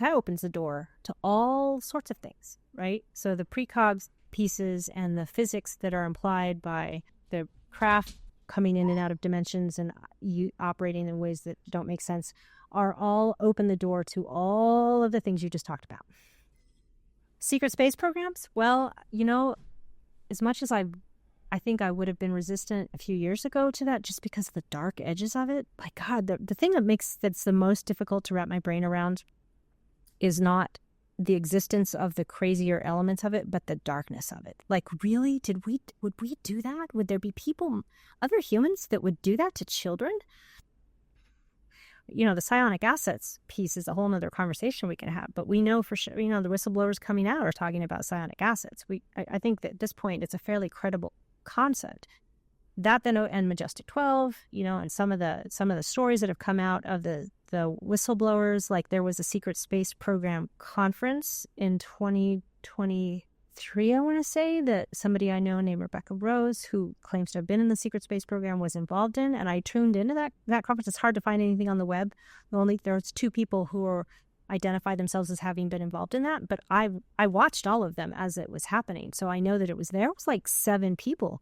that opens the door to all sorts of things, right? So the precogs pieces and the physics that are implied by the craft coming in and out of dimensions and you operating in ways that don't make sense are all open the door to all of the things you just talked about. Secret space programs? Well, as much as I think I would have been resistant a few years ago to that just because of the dark edges of it. My God, the thing that's the most difficult to wrap my brain around is not the existence of the crazier elements of it, but the darkness of it. Like, really? Would we do that? Would there be people, other humans that would do that to children? The psionic assets piece is a whole nother conversation we can have, but we know for sure, the whistleblowers coming out are talking about psionic assets. I think that at this point, it's a fairly credible concept. That then, and Majestic 12, and some of the stories that have come out of the the whistleblowers. Like there was a secret space program conference in 2023, I want to say, that somebody I know named Rebecca Rose, who claims to have been in the secret space program, was involved in. And I tuned into that conference. It's hard to find anything on the web. There's 2 people who identify themselves as having been involved in that, but I watched all of them as it was happening. So I know that it was 7 people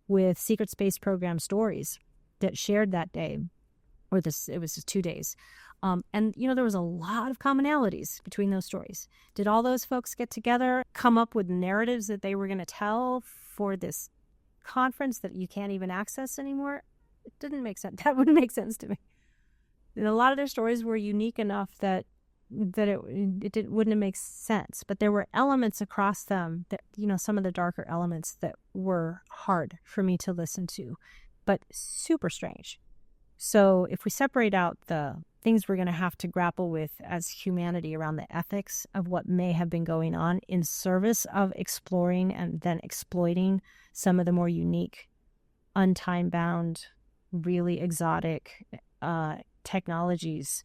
with secret space program stories that shared that day, it was just 2 days. And, there was a lot of commonalities between those stories. Did all those folks get together, come up with narratives that they were going to tell for this conference that you can't even access anymore? It didn't make sense. That wouldn't make sense to me. And a lot of their stories were unique enough that it wouldn't make sense. But there were elements across them that, some of the darker elements that were hard for me to listen to, but super strange. So if we separate out the things we're going to have to grapple with as humanity around the ethics of what may have been going on in service of exploring and then exploiting some of the more unique, untime-bound, really exotic technologies,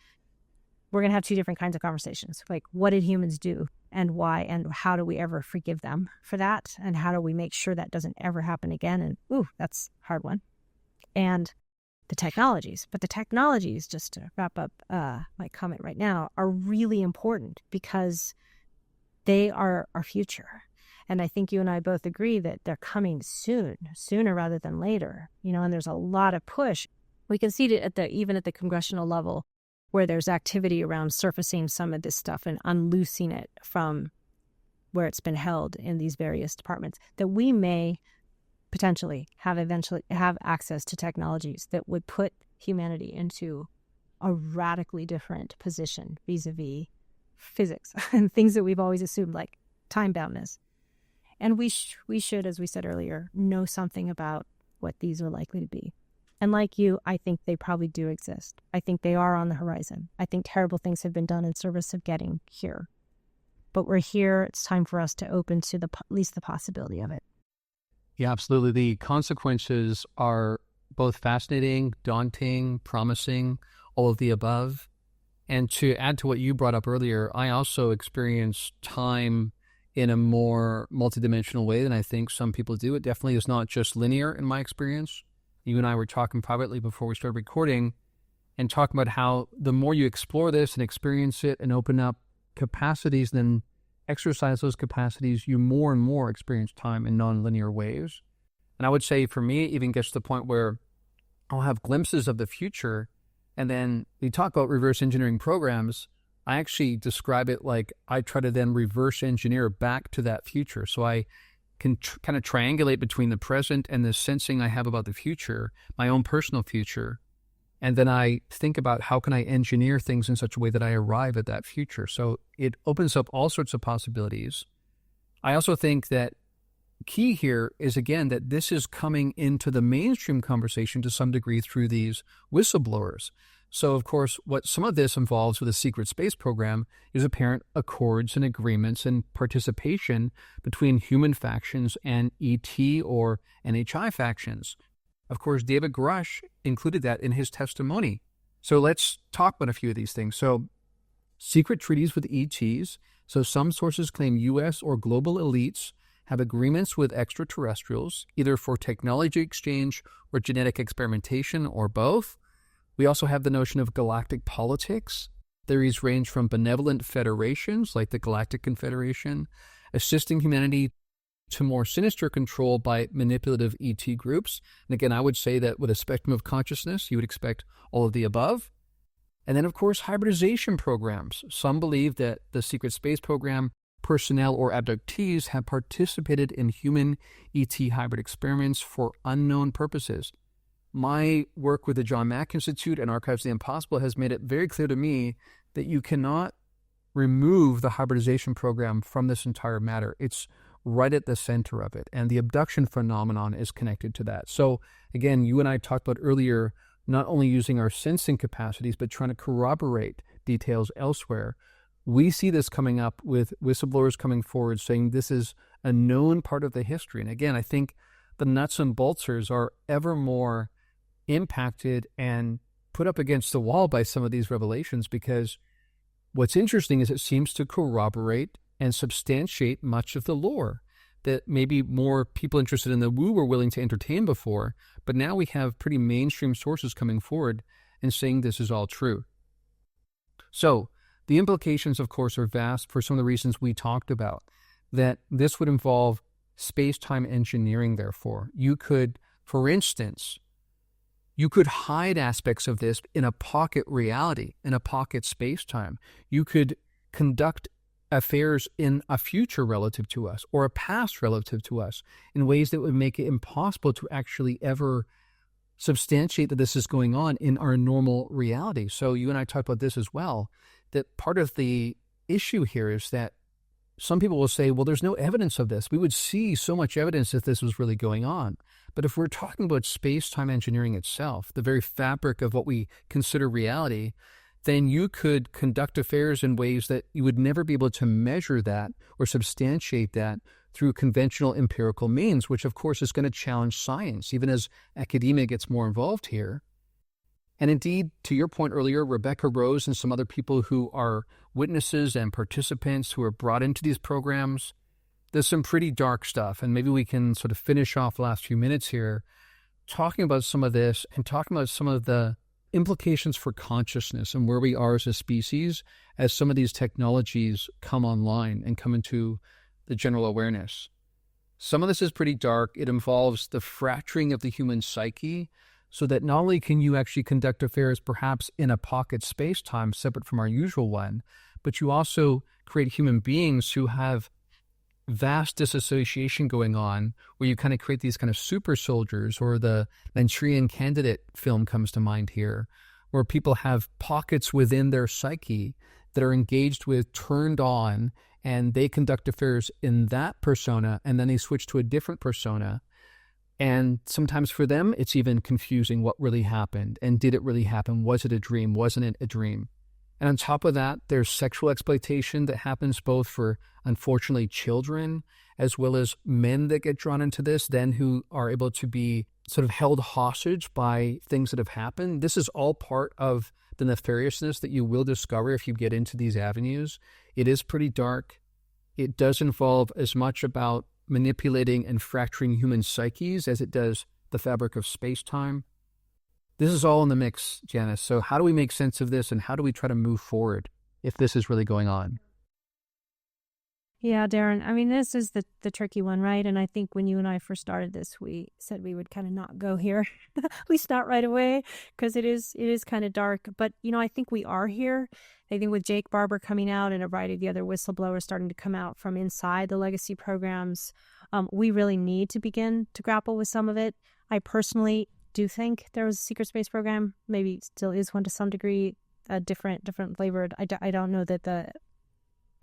we're going to have 2 different kinds of conversations. Like, what did humans do and why, and how do we ever forgive them for that? And how do we make sure that doesn't ever happen again? And, that's a hard one. And the technologies. But the technologies, just to wrap up my comment right now, are really important because they are our future. And I think you and I both agree that they're coming sooner rather than later. And there's a lot of push. We can see it even at the congressional level, where there's activity around surfacing some of this stuff and unloosing it from where it's been held in these various departments, that we may potentially eventually have access to technologies that would put humanity into a radically different position vis-a-vis physics and things that we've always assumed, like time-boundness. And we should, as we said earlier, know something about what these are likely to be. And like you, I think they probably do exist. I think they are on the horizon. I think terrible things have been done in service of getting here. But we're here. It's time for us to open to at least the possibility of it. Yeah, absolutely. The consequences are both fascinating, daunting, promising, all of the above. And to add to what you brought up earlier, I also experience time in a more multidimensional way than I think some people do. It definitely is not just linear in my experience. You and I were talking privately before we started recording and talking about how the more you explore this and experience it and open up capacities, then exercise those capacities, you more and more experience time in nonlinear ways. And I would say for me, it even gets to the point where I'll have glimpses of the future. And then we talk about reverse engineering programs. I actually describe it like I try to then reverse engineer back to that future. So I can kind of triangulate between the present and the sensing I have about the future, my own personal future. And then I think about how can I engineer things in such a way that I arrive at that future. So it opens up all sorts of possibilities. I also think that key here is, again, that this is coming into the mainstream conversation to some degree through these whistleblowers. So, of course, what some of this involves with a secret space program is apparent accords and agreements and participation between human factions and ET or NHI factions. Of course, David Grush included that in his testimony. So let's talk about a few of these things. So secret treaties with ETs. So some sources claim U.S. or global elites have agreements with extraterrestrials, either for technology exchange or genetic experimentation or both. We also have the notion of galactic politics. Theories range from benevolent federations like the Galactic Confederation, assisting humanity, to more sinister control by manipulative ET groups. And again, I would say that with a spectrum of consciousness, you would expect all of the above. And then, of course, hybridization programs. Some believe that the secret space program personnel or abductees have participated in human ET hybrid experiments for unknown purposes. My work with the John Mack Institute and Archives of the Impossible has made it very clear to me that you cannot remove the hybridization program from this entire matter. It's right at the center of it, and the abduction phenomenon is connected to that. So again, you and I talked about earlier, not only using our sensing capacities, but trying to corroborate details elsewhere. We see this coming up with whistleblowers coming forward saying this is a known part of the history. And again, I think the nuts and bolters are ever more impacted and put up against the wall by some of these revelations, because what's interesting is it seems to corroborate and substantiate much of the lore that maybe more people interested in the woo were willing to entertain before, but now we have pretty mainstream sources coming forward and saying this is all true. So the implications, of course, are vast for some of the reasons we talked about, that this would involve space-time engineering, therefore. You could, for instance, you could hide aspects of this in a pocket reality, in a pocket space-time. You could conduct affairs in a future relative to us or a past relative to us in ways that would make it impossible to actually ever substantiate that this is going on in our normal reality. So you and I talked about this as well, that part of the issue here is that some people will say, well, there's no evidence of this. We would see so much evidence if this was really going on. But if we're talking about space-time engineering itself, the very fabric of what we consider reality, then you could conduct affairs in ways that you would never be able to measure that or substantiate that through conventional empirical means, which of course is going to challenge science, even as academia gets more involved here. And indeed, to your point earlier, Rebecca Rose and some other people who are witnesses and participants who are brought into these programs, there's some pretty dark stuff. And maybe we can sort of finish off the last few minutes here talking about some of this and talking about some of the implications for consciousness and where we are as a species as some of these technologies come online and come into the general awareness. Some of this is pretty dark. It involves the fracturing of the human psyche, so that not only can you actually conduct affairs perhaps in a pocket space-time separate from our usual one, but you also create human beings who have vast disassociation going on, where you kind of create these kind of super soldiers, or the Manchurian Candidate film comes to mind here, where people have pockets within their psyche that are engaged with, turned on, and they conduct affairs in that persona, and then they switch to a different persona. And sometimes for them, it's even confusing what really happened. And did it really happen? Was it a dream? Wasn't it a dream? And on top of that, there's sexual exploitation that happens both for, unfortunately, children, as well as men that get drawn into this, then who are able to be sort of held hostage by things that have happened. This is all part of the nefariousness that you will discover if you get into these avenues. It is pretty dark. It does involve as much about manipulating and fracturing human psyches as it does the fabric of space-time. This is all in the mix, Janis. So how do we make sense of this, and how do we try to move forward if this is really going on? Yeah, Darren, I mean, this is the tricky one, right? And I think when you and I first started this, we said we would kind of not go here, at least not right away, because it is kind of dark. But, I think we are here. I think with Jake Barber coming out and a variety of the other whistleblowers starting to come out from inside the legacy programs, we really need to begin to grapple with some of it. I personally do think there was a secret space program, maybe still is one to some degree, different flavored. I don't know that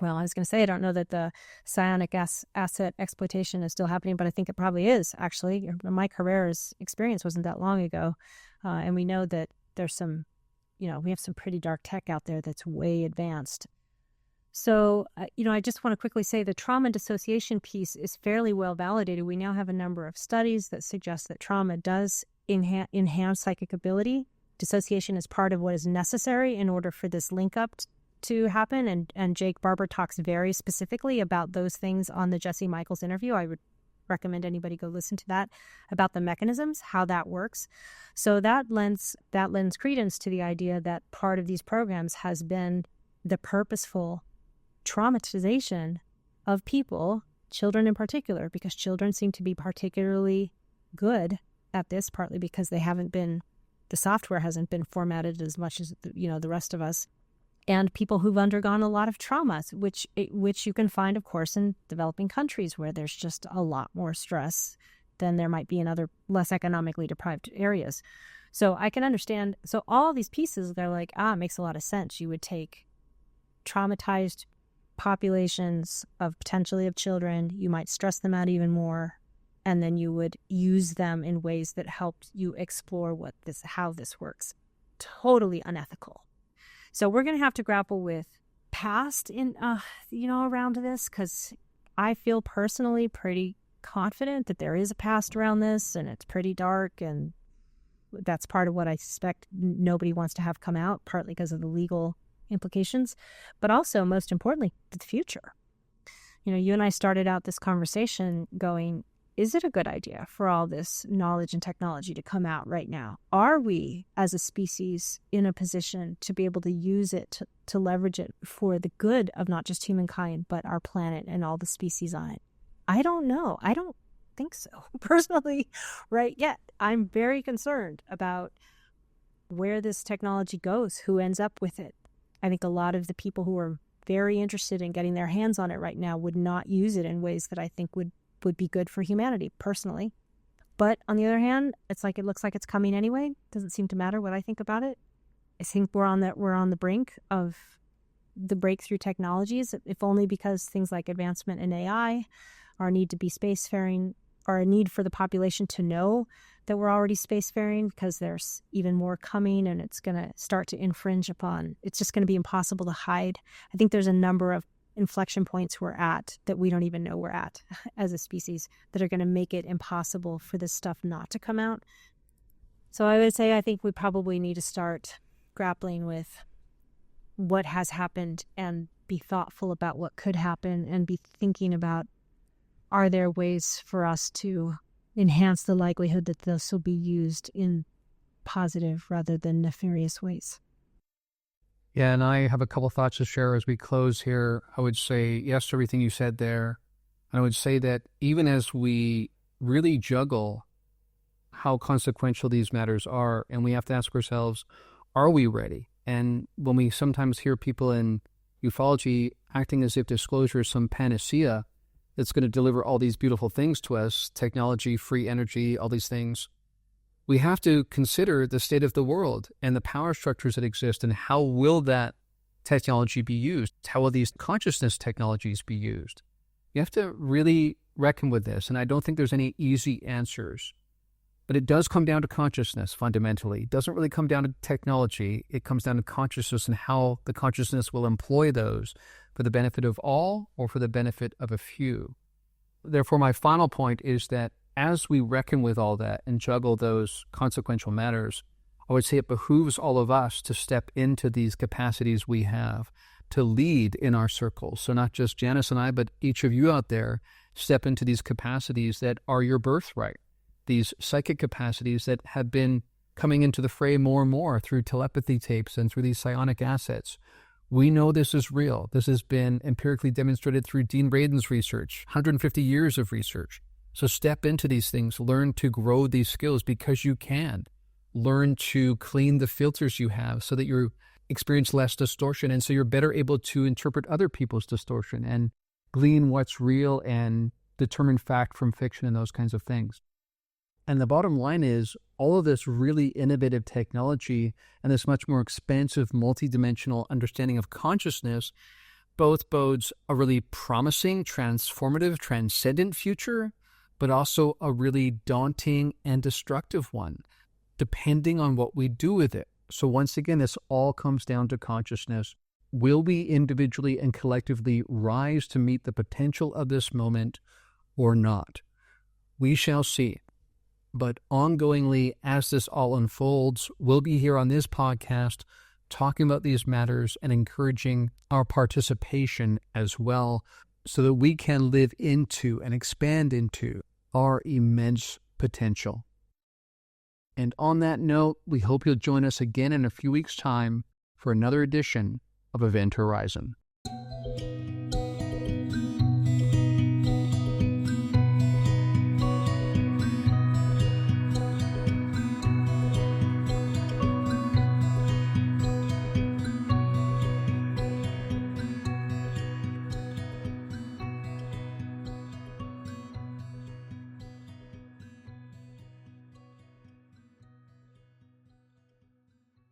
I don't know that the psionic asset exploitation is still happening, but I think it probably is, actually. My career's experience wasn't that long ago, and we know that there's some, we have some pretty dark tech out there that's way advanced. So, I just want to quickly say the trauma and dissociation piece is fairly well validated. We now have a number of studies that suggest that trauma does enhance psychic ability. Dissociation is part of what is necessary in order for this link up to happen. And Jake Barber talks very specifically about those things on the Jesse Michaels interview. I would recommend anybody go listen to that, about the mechanisms, how that works. So that lends credence to the idea that part of these programs has been the purposeful traumatization of people, children in particular, because children seem to be particularly good at this, partly because the software hasn't been formatted as much as the rest of us, and people who've undergone a lot of traumas, which you can find, of course, in developing countries where there's just a lot more stress than there might be in other less economically deprived areas. So I can understand. So all these pieces, they're like, it makes a lot of sense. You would take traumatized populations potentially of children, you might stress them out even more, and then you would use them in ways that help you explore how this works. Totally unethical. So we're going to have to grapple with past around this, because I feel personally pretty confident that there is a past around this, and it's pretty dark, and That's part of what I suspect nobody wants to have come out, partly because of the legal implications, but also, most importantly, the future. You and I started out this conversation going, is it a good idea for all this knowledge and technology to come out right now? Are we, as a species, in a position to be able to use it, to leverage it for the good of not just humankind, but our planet and all the species on it? I don't know. I don't think so, personally, right yet. I'm very concerned about where this technology goes, who ends up with it. I think a lot of the people who are very interested in getting their hands on it right now would not use it in ways that I think would be good for humanity, personally. But on the other hand, it looks like it's coming anyway. Doesn't seem to matter what I think about it. I think we're on the brink of the breakthrough technologies, if only because things like advancement in AI, our need to be spacefaring, or a need for the population to know that we're already spacefaring, because there's even more coming, and it's going to start to infringe upon. It's just going to be impossible to hide. I think there's a number of inflection points we're at that we don't even know we're at as a species that are going to make it impossible for this stuff not to come out. So I would say I think we probably need to start grappling with what has happened and be thoughtful about what could happen, and be thinking about, are there ways for us to enhance the likelihood that this will be used in positive rather than nefarious ways? Yeah, and I have a couple thoughts to share as we close here. I would say yes to everything you said there. I would say that even as we really juggle how consequential these matters are, and we have to ask ourselves, are we ready? And when we sometimes hear people in ufology acting as if disclosure is some panacea that's going to deliver all these beautiful things to us, technology, free energy, all these things, we have to consider the state of the world and the power structures that exist, and how will that technology be used? How will these consciousness technologies be used? You have to really reckon with this, and I don't think there's any easy answers. But it does come down to consciousness, fundamentally. It doesn't really come down to technology. It comes down to consciousness and how the consciousness will employ those for the benefit of all or for the benefit of a few. Therefore, my final point is that as we reckon with all that and juggle those consequential matters, I would say it behooves all of us to step into these capacities we have to lead in our circles. So not just Janis and I, but each of you out there, step into these capacities that are your birthright, these psychic capacities that have been coming into the fray more and more through telepathy tapes and through these psionic assets. We know this is real. This has been empirically demonstrated through Dean Braden's research, 150 years of research. So step into these things, learn to grow these skills because you can. Learn to clean the filters you have so that you experience less distortion, and so you're better able to interpret other people's distortion and glean what's real and determine fact from fiction and those kinds of things. And the bottom line is, all of this really innovative technology and this much more expansive, multidimensional understanding of consciousness both bodes a really promising, transformative, transcendent future, but also a really daunting and destructive one, depending on what we do with it. So once again, this all comes down to consciousness. Will we individually and collectively rise to meet the potential of this moment or not? We shall see. But ongoingly, as this all unfolds, we'll be here on this podcast talking about these matters and encouraging our participation as well, so that we can live into and expand into our immense potential. And on that note, we hope you'll join us again in a few weeks' time for another edition of Event Horizon.